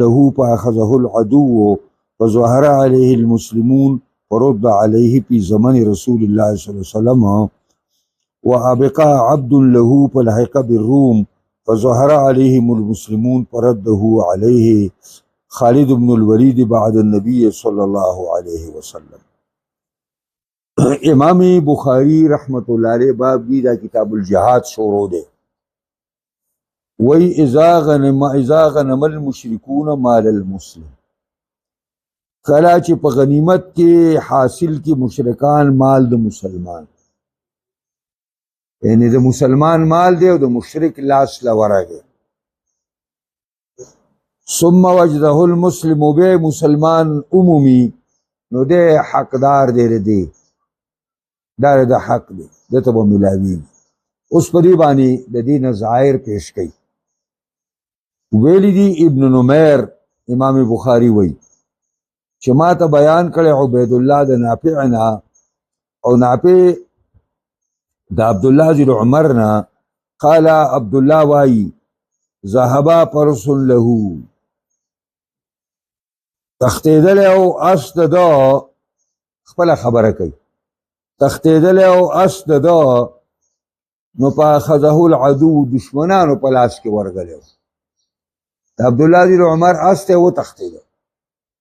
له فأخذه العدو فظهر عليه المسلمون فرد عليه في زمن رسول الله صلى الله عليه وسلم وأبقى عبد له فلحق بالروم فظهر عليهم المسلمون فرده عليه خالد بن الولید بعد النبی صلی اللہ علیہ وسلم. امام بخاری رحمت اللہ علیہ باب کی دا کتاب الجہاد شروع دے وی اذا غنم المشرکون مال المسلم کلا چې په غنیمت کې حاصل کی مشرکان مال د مسلمان یعنی د مسلمان مال دی او د مشرک لاس لورغه ثم وجده المسلم به مسلمان عمومی نو ده حقدار دی دار د حق دی دته به ملاوی اوس په دی باندې د دین ظاهر پیش کړي ویلی دی ابن نمیر امام بخاری وی چې ما ته بیان کړي عبید الله د نافعنا او نافع د عبد الله بن عمر نا قال عبد الله وای ذهبا پرس له تختیدل او اس دا خپل خبره کوي تختیدل او اس دا نو په خذه العدو دشمنانو په لاس کې ورغلو عبد الله بن عمر اس ته و تختیدل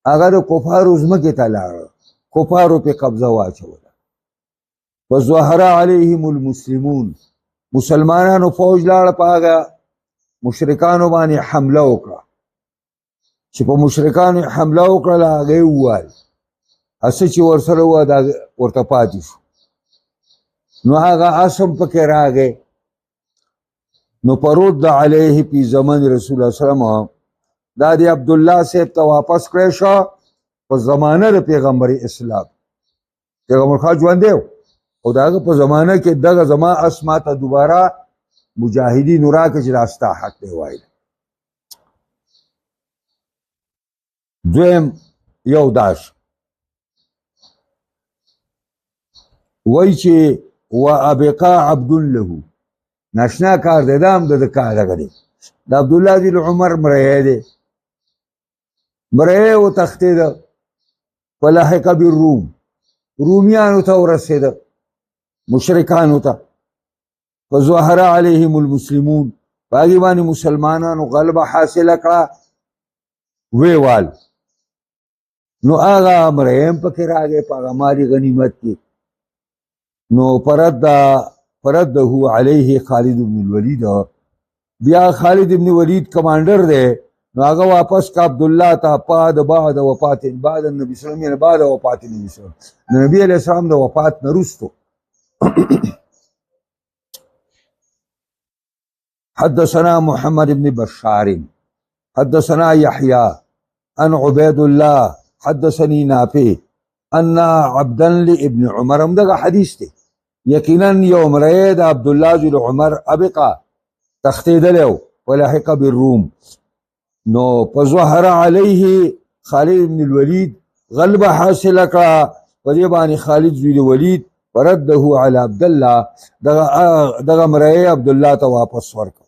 هغه د کفارو زمکه ته لاړ کفارو په قبضه واچوله وظهر عليهم المسلمون مسلمانانو فوج لاړ په هغه مشرکانو باندې حمله وکړه چې په مشرکانو حمله وکړه هغه وویل اسه چې ورسره و دا ورته پاتې شو نو هغه اسم پکې راغی نو پرود علیه په زمان رسول الله صلی الله علیه وسلم دا دی عبد الله صاحب ته واپس کړی شو په زمانه د پیغمبر اسلام پیغمبر خا ژوند دی او داغه په زمانه کې دغه زما اسما ته دوباره مجاهدین راکه چې راستا حق دی وایي دویم یو داش وای چې و ابقا عبد له ناشنا کار دی دام د کار غړي د عبد الله بن عمر مړی دی مړی او تختید ولحق بالروم رومیانو ته ورسید مشرکانو ته فظهر عليهم المسلمون باقي باندې مسلمانانو غلبه حاصله کړه ویوال نو هغه امرهم پکې راغی په هغه مالي غنیمت کې نو فرده عليه خالد بن الولید بیا خالد بن ولید کمانډر دی نو هغه واپس کا عبد الله ته بعد وفات بعد النبي صلی الله علیه وسلم بعد وفات النبي صلی الله علیه وسلم نبی علیہ السلام د وفات نرستو حدثنا محمد بن بشار حدثنا يحيى عن عبيد الله حدثني نافع ان عبدا لابن عمر دغه حدیث دی یقینا یوم رید عبد الله بن عمر ابقا تختیدلو ولحق بالروم نو فظهر عليه خالد بن الولید غلبه حاصله کړه په دې باندې خالد بن الولید فرده على عبد الله دغه مړی عبد الله ته واپس ورکړ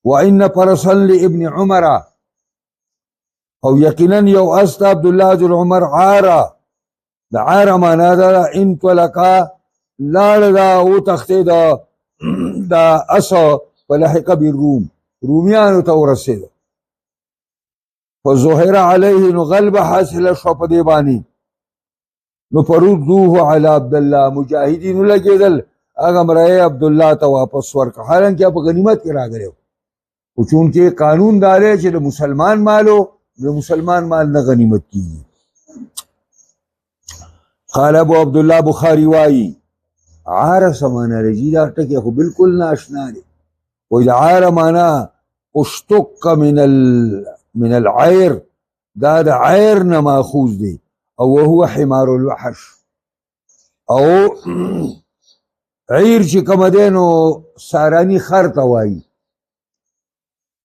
وان فرسا لابن عمر او یقینا یو است عبد الله بن عمر عاره د عاره معنا دا ان طلقا لاړ دا او تختید دا اسو فلحق بالروم رومیانو ته ورسید فظهر عليه نو غلبه حاصله شو په دی باندې نو فردوه على عبد الله مجاهدین لګیدل هغه مړی عبد الله ته واپس ورک حالانکه په غنیمت کې راغلی او چونکه قانون دار چې د مسلمان مالو د مسلمان مال نه غنیمت کیږي قال ابو عبد الله بخاری وايي عار سمانه رجی دا ټکی خو بالکل ناشنا دی وې عار معنا اشتق من العير دا د عير نه ماخوذ دی او وهو حمار الوحش او عير چې کوم دی نو سارانی خر ته وایي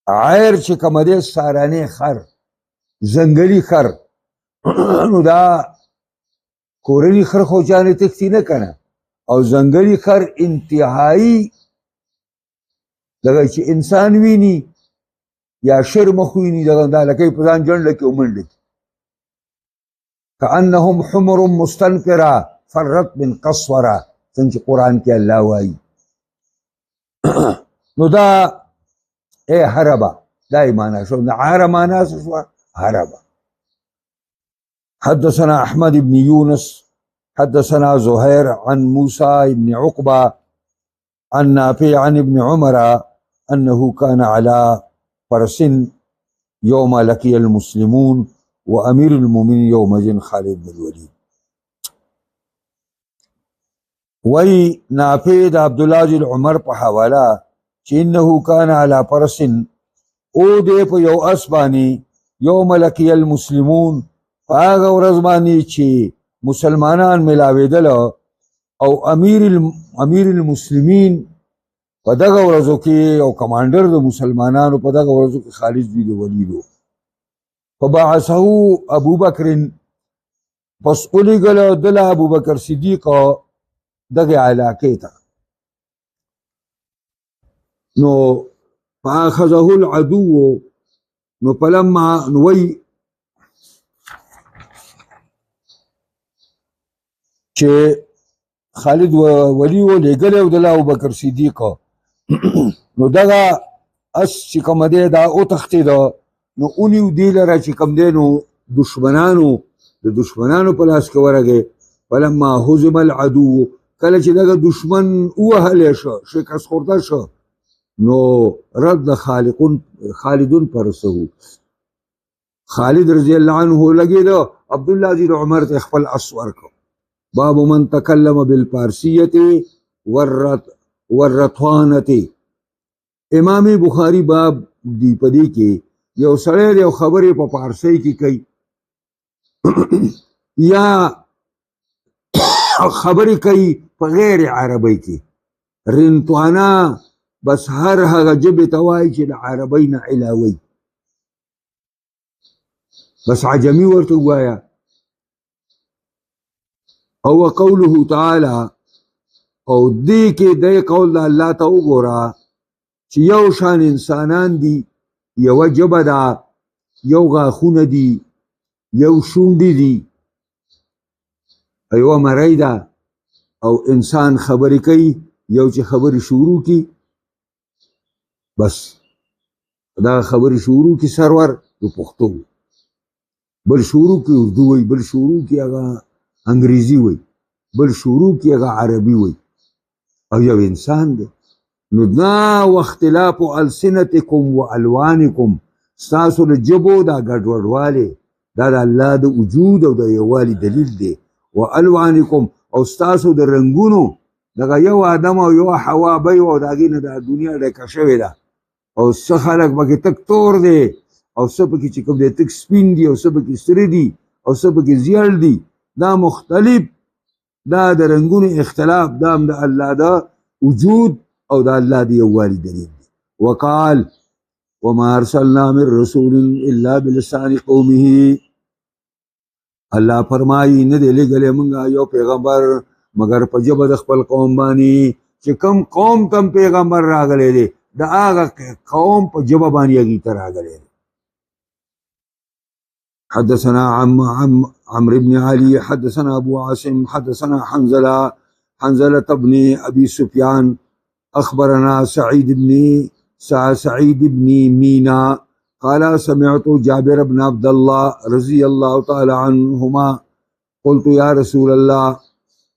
عير چې کوم دی سارانی خر زنګلی خر نو دا کورنی خر خو جانې تختی نه کنه او زنګلی خر انتهایی دغه چې انسان ویني یا شر مخوینی دا لکه په ځان جنډه کې ومنډه کأنهم حمر مستنفره فرت من قصوره څنګه قرآن کې الله وایي نو دا اے هربا دا معنی شو دا عار معنی شو هربا حدثنا احمد بن يونس حدثنا زهير عن موسى بن عقبة عن نافع عن ابن عمر أنه كان على فرس يوم لقي المسلمون وأمير المؤمنين يومئذ خالد بن الوليد وی نافع دا عبدالله جل عمر په حواله چې انه كان على فرس او دې په یو اسبانی یوم لقي المسلمون هغه ورځ باندې چې مسلمانان ملاویدل او امیر المسلمین په دغه ورځو کې او کمانډر د مسلمانانو په دغه ورځو کې خالد بن ولید فبعثه ابو بکر پس اولیګل دل ابو بکر صدیق دغه علاقه ته نو فاخذه العدو نو فلما نوي چې خالد ولی و لګل او د ابو بکر صدیق نو دغه اس چې کوم دی دا او تختید نو اونیو دی لره چې کوم دی نو د دشمنانو په لاس کې ورغه فلما هزم العدو کله چې دغه دشمن وهل شو شکست خورده شو نو رد خالدون پرسو خالد رضی الله عنه لګید عبد الله بن عمر ته خپل اسور کو باب من تکلم بالفارسیه والرطوانه امام بخاری باب دی پدی کې یو سړی یو خبرې په فارسی کې کوي یا خبرې کوي په غیر عربی کې رنتوانا بس هر هغه جبه توای چې د عربی نه علاوه بس عجمی ورته وایا او قوله تعالی او دې کې د قول الله ته وګوره چې یو شان انسانان دي یو جبه ده یو غاښونه دي یو شونډې دي یو مری ده او انسان خبرې کوي یو چې خبرې شروع کی بس دا خبرې شروع کی سرور د پښتو بل شروع کی اردو وي بل شروع کی هغه انګریزي وي بل شروع کی هغه عربي وي او یو انسان دی نو دا واختلاف السنتکم والوانکم ستاسو د جبو دا ګډوډوالی دا د الله د وجود او د یووالي دلیل دی والوانکم او ستاسو د رنګونو دغه یو آدم او یو حوا به او د هغې نه د دنیا ډکه شوې ده او څه خلک پکې تک تور دی او څه پکې چې کوم دی تک سپین دي او څه پکې سره دي او څه پکې زیړ دي دا مختلف دا د رنګونو اختلاف دا هم د الله د وجود او د الله د یووالي دلیل دی وقال وما ارسلنا من رسول الا بلسان قومه الله فرمایي نه دی لېږلی مونږ یو پیغمبر مگر په ژبه د خپل قوم باندې چې کوم قوم تم پیغمبر راغلی دی د هغه قوم په ژبه باندې هغې ته راغلی دی حدثنا عمرو بن علي حدثنا ابو عاصم حدثنا حنزلة بن ابي سفيان اخبرنا سعيد بن مينا قال سمعت جابر بن عبد الله رضي الله تعالى عنهما قلت يا رسول الله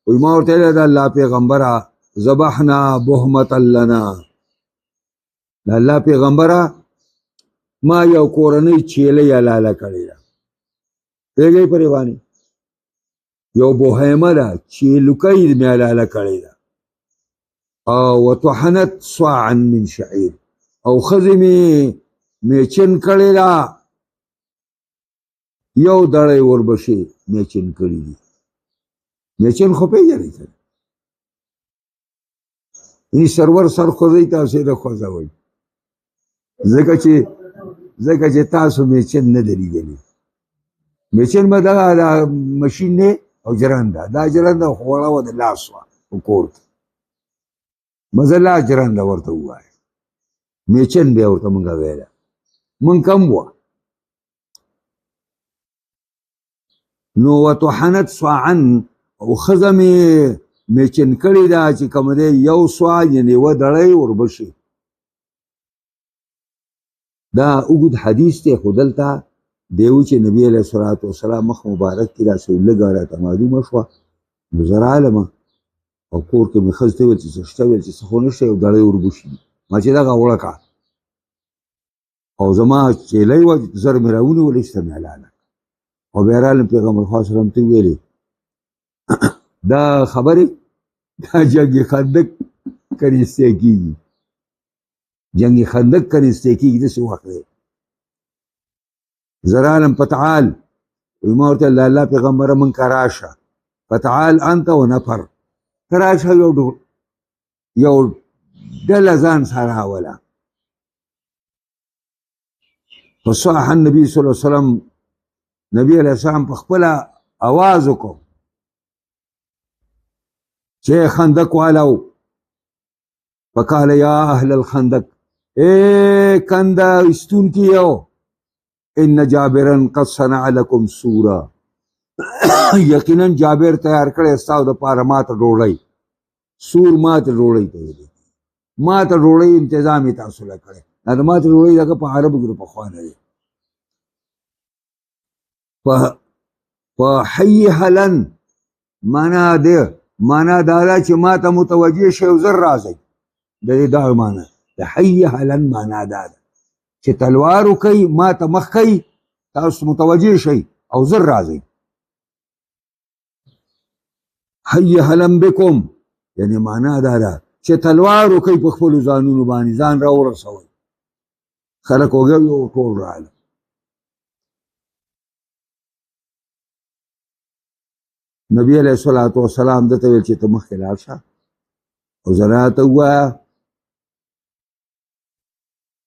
وما ورته دا الله پیغمبره ذبحنا بهمه لنا الله پیغمبره ما یو کورنۍ چیله یا لاله کړی ده پیږی پرې باندې یو بوهیمه ده چې لوکۍ مې لاله کړی ده او وطحنت صاعا من شعير او خزی میچن کړی ده یو دړی وربشې میچن کړی دي میچن خو پیژنئ کنه این سرور سر خوځوي تاسو د خوځوئ ځکه چې تاسو میچن نه دی لیدلی میچن به دغه ماشین دی او جرنده دا جرنده خوړه وه د لاس وه په کور کې مزه لا جرنده ورته ووایه میچن بیا ورته مونږ ویله من کم وه نو وطحنت صاعا او ښځه مې چن کړې ده چې کوم دی یو صاع یعنې یوه دړۍ وربشي دا اوږد حدیث دی خو دلته دیو چې نبی علیه الصلاة والسلام مخ مبارک کې داسې لږه راته معلومه شوه نو زه رالمه او کور کې مې ښځې ته ویل چې څه شته ویل چې څه خو نشته یو دړۍ وربشي ما چې دغه وړه کړه او زما چیلۍ وه زر مې راونیول ایسته مې حلاله او بیا رالم پیغمبر خدا وسلم ته ویلې دا خبرې دا جنګ خندق کنیستی کېږي جنگ خندق کنیستی کېږي داسې وخت دی زه رالم فتعال وی ما ورته د الله پیغمبره من که راشه فتعال انت و نفر ته راشه یو ډله ځان سره راوله فصاح النبي صلی الله علیه وسلم نبی علیہ السلام په خپله آواز وکړو چې خندق والو فقال یا اهل الخندق اے کنده استونکیو ان جابرا قد صنع لكم سورا یقینا جابر تیار کړی ستاسو دپاره ماته ډوډۍ سور ماته ډوډۍ ته ویلي ماته ډوډۍ انتظام یې تاسو له کړی دا د ماته ډوډۍ دغه په عربو کې پخوا نه دی فحی هلن معنا دا ده چې ماته متوجه شئ او زر راځئ د دې دا معنا د حی هلن معنا دا ده چې تلوار وکئ ماته مخ کوئ تاسو متوجه شئ او زر راځئ حی هلن بکم یعنی معنا دا ده چې تلوار وکئ په خپلو ځانونو باندې ځان را ورسوئ خلک وګوي او ټول راغله نبی علیہ الصلوۃ والسلام دته ویل چې ته مخکې لاړ شه او زه راته ووایه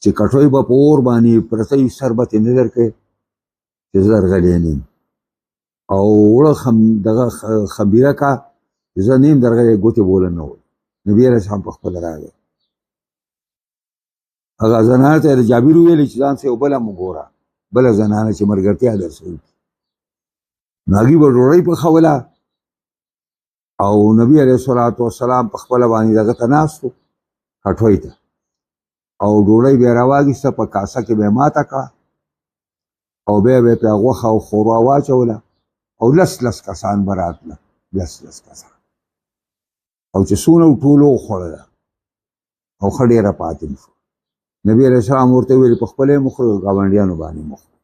چې کټوۍ به په اور باندې پرته وي سر به ترې نه درکړې چې زه درغلی نه یم او وړه دغه خبیره کا چې زه نه یم درغلی ګوتې بوله نه وي نبي علیه السلام په خپله راغی هغه زنانه ته د جابر وویلې چې ځان سه یو بله مو ګوره بله زنانه چې ملګرتیا درسره وکړي نو هغې به ډوډۍ پخوله او نبی علیه الصلاة والسلام په خپله باندې دغه ته ناست و کټوۍ ته او ډوډۍ بیا راواخیسته په کاسه کې به یې ماته کړه او بیا به یې پرې غوښه او ښوروا واچوله او لس کسان به راتله لس کسان او چې څونه ټولو وخوړله او ښه ډېره پاتې شو نبی علیه السلام ورته ویلي په خپله یې مه خورئ ګاونډیانو باندې مه خورئ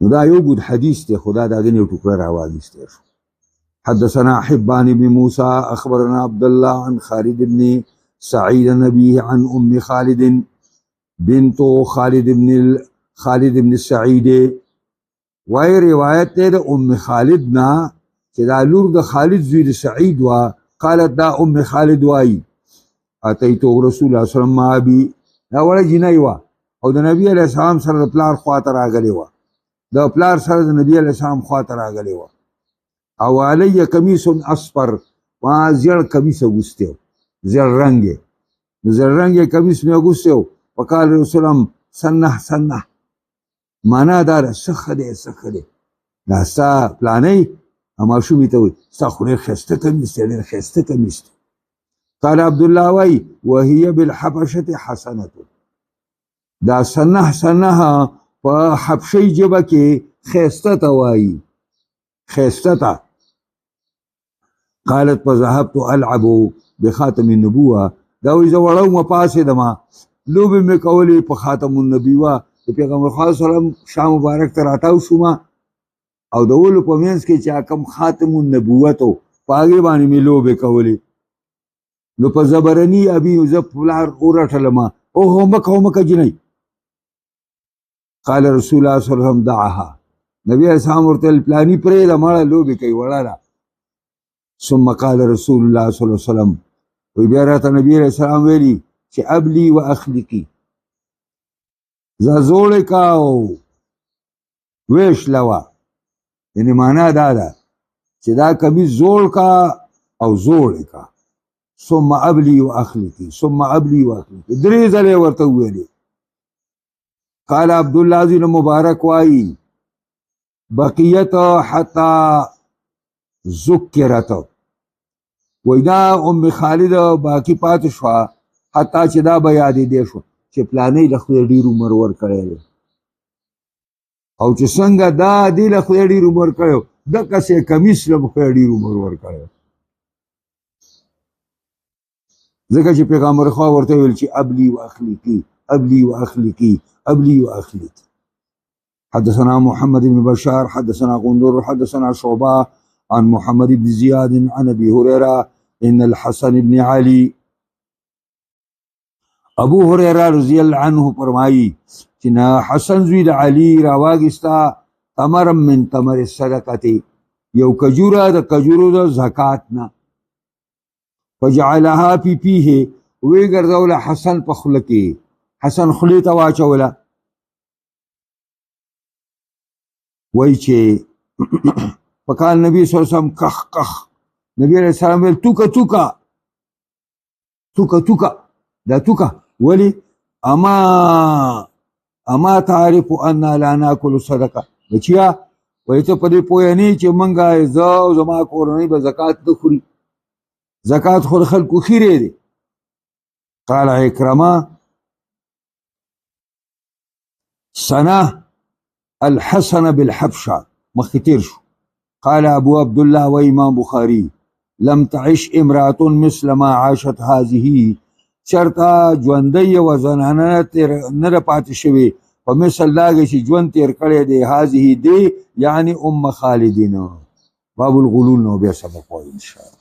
نو دا یو اوږد حدیث دی خو دا د هغې نه یو ټوکړه راواخیستی شو حدثنا حبان بن موسى اخبرنا عبد الله عن خالد بن سعيد النبي عن ام خالد بنت خالد بن سعيد وای روایت ته د ام خالد نا چې دا لور د خالد زوی د سعید وا قالت دا ام خالد وای اتیت رسول الله صلی الله علیه وسلم ابي دا وړه جنای وا او د نبی علیه السلام سره د پلار خواته راغلی وا د پلار سره د نبی علیه السلام خواته راغلی وا او علی کمیس اصفر ما زیړ کمیس اغوستی و زیړ رنګ یې زیړ رنګ یې کمیس مې اغوستی و وقال رسول الله سنه معنا دا ده څه ښه دی څه ښه دی دا ستا پلانۍ ماشومې ته وایي ستا خو ډېر ښایسته کمیس دی ډېر ښایسته کمیس دی قال عبدالله وایي وهي بالحبشة حسنة دا سنه په حبشۍ ژبه کې ښایسته ته وایي ښایسته ته قالت فذهبت العب بخاتم النبوه دا وایي زه وړه ومه پاڅېدمه لوبې مې کولې په خاتم النبوه د پیغمبر خدا سلام شاه مبارک ته راتاو شومه او د ولو په منځ کې چې کوم خاتم النبوت و په هغې باندې مې لوبې کولې نو په زبرني ابي زه پلار ورټلمه اوهو مکه جنۍ قال رسول الله صلی الله علیه وسلم دعها نبی اسلام ورته پلانی پرېږده مړه لوبې کوي وړه ده ثم قال رسول الله صلی الله علیه وسلم وی بیا راته نبی علیه السلام ویلي چې ابلی و اخلقي زوړې کا او ویش لوه یعنی معنا دا ده چې دا کمیس زوړ کا او زوړې کا ثم ابلی و اخلقي ثم ابلی و اخلقي درې ځلې ورته وویلې قال عبداللہ ذین مبارک وائی بقیت حتی ذکرت ویدا ام خالد باقی پات شوا حتی چې دا به یادې دی شو چې پلانې له خدای ډېر عمر ورکړی دی او چې څنګه دا دې له خدای ډېر عمر کړی دقسې کمیس له خدای ډېر عمر ورکړی ځکه چې پیغمبر خوا ورته ویل چې ابلی و اخلیقی ابلی و اخلیقی ابلی و اخلیقی حدثنا محمد بن بشار حدثنا غندر حدثنا شعبہ عن محمد بن زياد عن ابي هريره ان الحسن بن علي ابو هريره رضی اللہ عنہ فرمائی چې حسن زوی د علی راواغستا تمر من تمر الصدقه یو کجوره د کجورو د زکات نه فجعلها فی فیه وی ګرځول حسن په خله کې حسن خلی ته واچوله وای چې فقال نبی صلی الله علیه وسلم کخ کخ نبی علیہ السلام ویل توکا توکا توکا توکا دا توکا ولی اما تعرف ان لا ناكل صدقه بچیا وای ته په دې پوهه نه چې منګه زه زما کورنۍ به زکات نه خوري زکات خور خلکو خیره دي قال اکرما سنه الحسن بالحبشه مختیر شو قال ابو عبد الله وامام بخاري لم تعش امراه مثل ما عاشت هذه شرطا ژوندۍ و زنانه نه پاتې شوي په مثل لاګې چې ژوند تیر کړی دی هذه دی یعنی ام خالدین باب الغلول نو بیا سبق وایو ان شاء الله